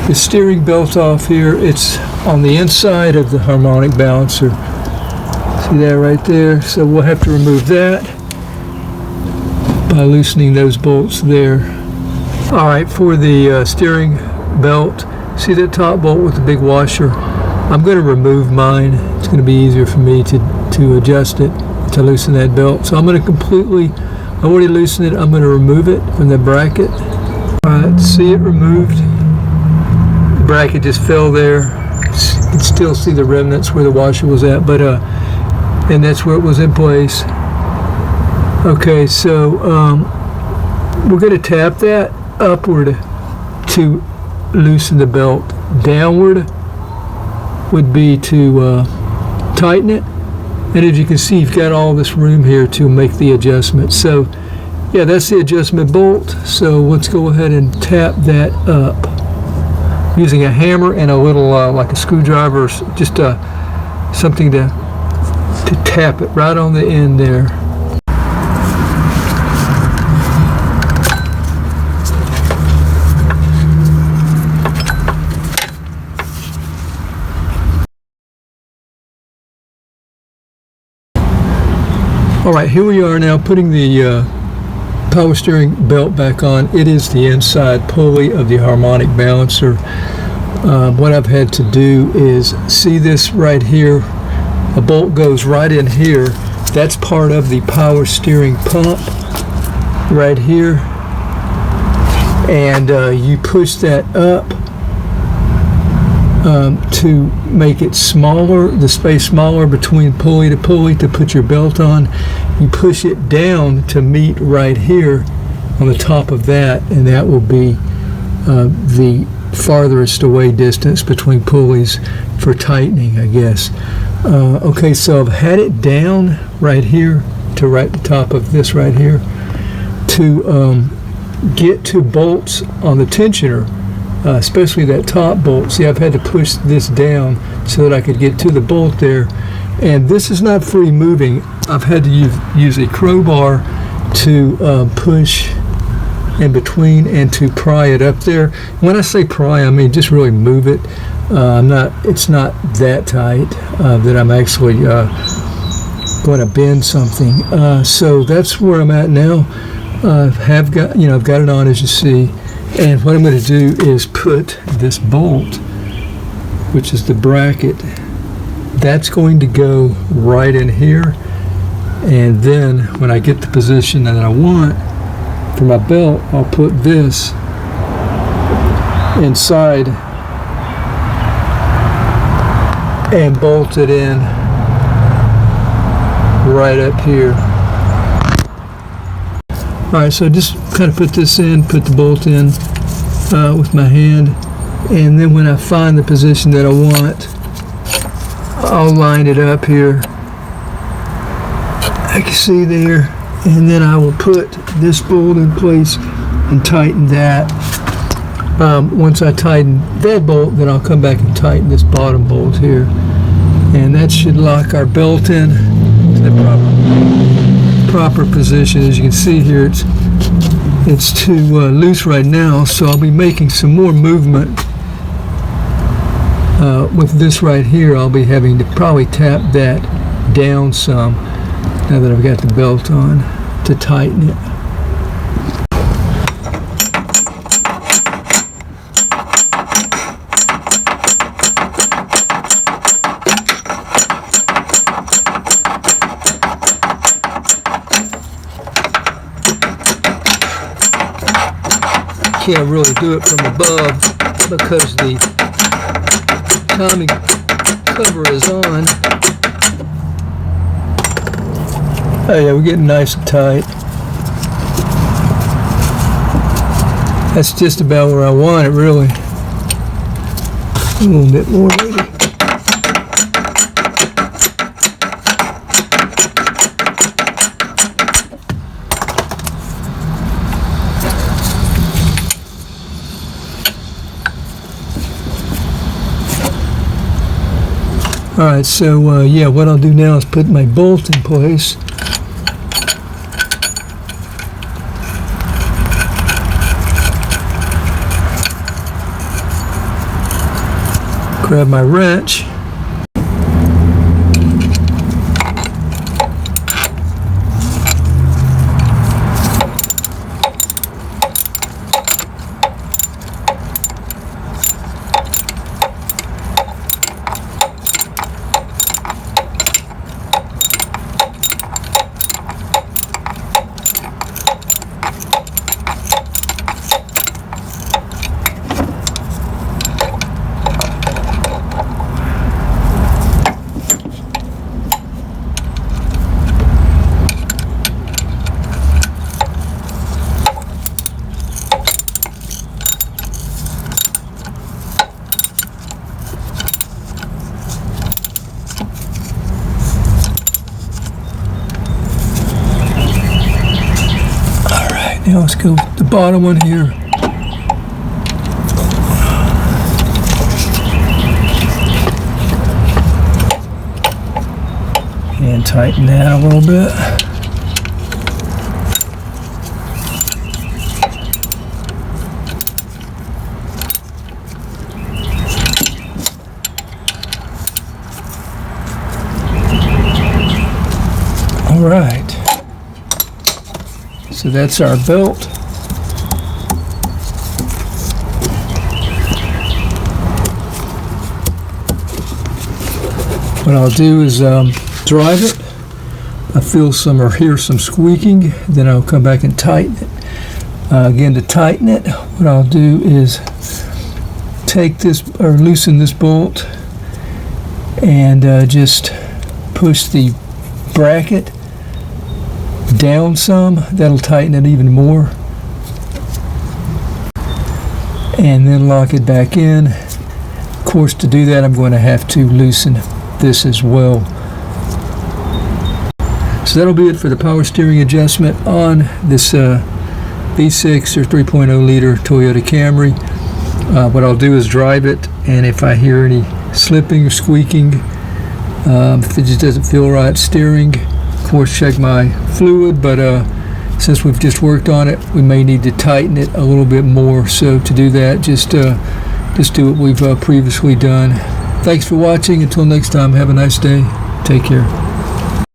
the steering belt off here. It's on the inside of the harmonic balancer. See that right there? So we'll have to remove that by loosening those bolts there. All right, for the steering belt, see that top bolt with the big washer? I'm going to remove mine. It's going to be easier for me to adjust it, to loosen that belt. So I'm going to I already loosened it. I'm going to remove it from the bracket. All right, see it removed. The bracket just fell there. You can still see the remnants where the washer was at, but and that's where it was in place. Okay, so we're going to tap that upward to loosen the belt. Downward would be to tighten it. And as you can see, you've got all this room here to make the adjustment. So yeah, that's the adjustment bolt. So let's go ahead and tap that up using a hammer and a little like a screwdriver, just something to tap it right on the end there. All right, here we are now putting the power steering belt back on. It is the inside pulley of the harmonic balancer. What I've had to do is, see this right here, a bolt goes right in here. That's part of the power steering pump right here. And you push that up to make it smaller, the space smaller between pulley to pulley to put your belt on. You push it down to meet right here on the top of that, and that will be the farthest away distance between pulleys for tightening, I guess. Okay, so I've had it down right here to right the top of this right here to get to bolts on the tensioner. Especially that top bolt. See, I've had to push this down so that I could get to the bolt there. And this is not free moving. I've had to use a crowbar to push in between and to pry it up there. When I say pry, I mean just really move it. It's not that tight that I'm actually going to bend something. So that's where I'm at now. I've got it on, as you see. And what I'm going to do is put this bolt, which is the bracket, that's going to go right in here. And then when I get the position that I want for my belt, I'll put this inside and bolt it in right up here. Alright, so just kind of put this in, put the bolt in with my hand, and then when I find the position that I want, I'll line it up here. I can see there, and then I will put this bolt in place and tighten that. Once I tighten that bolt, then I'll come back and tighten this bottom bolt here, and that should lock our belt in to the proper position. As you can see here, it's too loose right now, so I'll be making some more movement with this right here. I'll be having to probably tap that down some now that I've got the belt on to tighten it. Can't really do it from above because the timing cover is on. Oh yeah, we're getting nice and tight. That's just about where I want it, really. A little bit more maybe. Alright, so yeah, what I'll do now is put my bolt in place. Grab my wrench. Now let's go with the bottom one here. And tighten that a little bit. All right. So that's our belt. What I'll do is drive it. I feel some or hear some squeaking, then I'll come back and tighten it. Again, to tighten it, what I'll do is take this or loosen this bolt and just push the bracket down some. That'll tighten it even more, and then lock it back in. Of course, to do that I'm going to have to loosen this as well. So that'll be it for the power steering adjustment on this V6 or 3.0 liter Toyota Camry. What I'll do is drive it, and if I hear any slipping or squeaking, if it just doesn't feel right steering, of course check my fluid, but since we've just worked on it, we may need to tighten it a little bit more. So to do that, just do what we've previously done. Thanks for watching. Until next time, have a nice day. Take care.